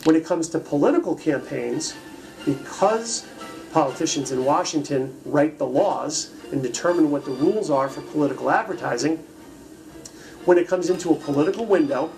When it comes to political campaigns, because politicians in Washington write the laws and determine what the rules are for political advertising, when it comes into a political window,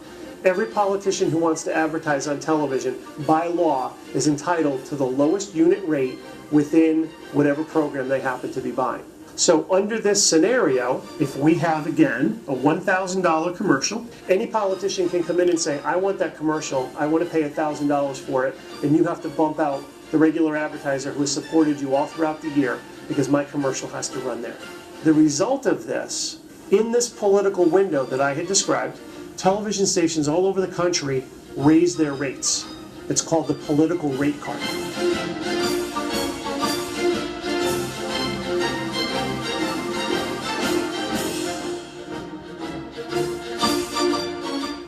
every politician who wants to advertise on television, by law, is entitled to the lowest unit rate within whatever program they happen to be buying. So under this scenario, if we have, again, a $1,000 commercial, any politician can come in and say, I want that commercial, I want to pay $1,000 for it, and you have to bump out the regular advertiser who has supported you all throughout the year because my commercial has to run there. The result of this, in this political window that I had described, television stations all over the country raise their rates. It's called the political rate card.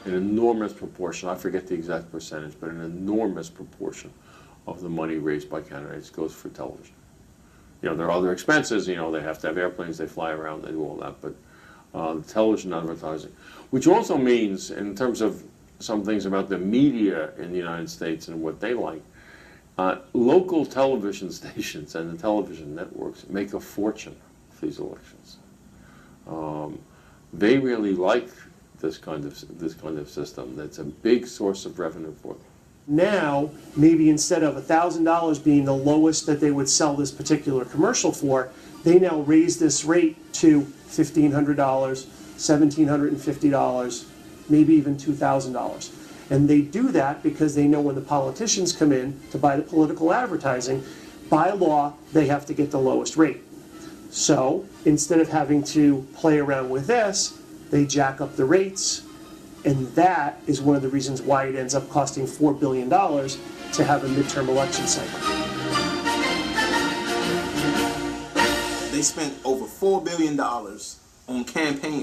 An enormous proportion, I forget the exact percentage, but an enormous proportion of the money raised by candidates goes for television. You know, there are other expenses, you know, they have to have airplanes, they fly around, they do all that, but television advertising, which also means, in terms of some things about the media in the United States and what they like, local television stations and the television networks make a fortune for these elections. They really like this kind of system. That's a big source of revenue for them. Now, maybe instead of $1,000 being the lowest that they would sell this particular commercial for, they now raise this rate to $1,500, $1,750, maybe even $2,000. And they do that because they know when the politicians come in to buy the political advertising, by law, they have to get the lowest rate. So instead of having to play around with this, they jack up the rates, and that is one of the reasons why it ends up costing $4 billion to have a midterm election cycle. They spent over $4 billion on campaign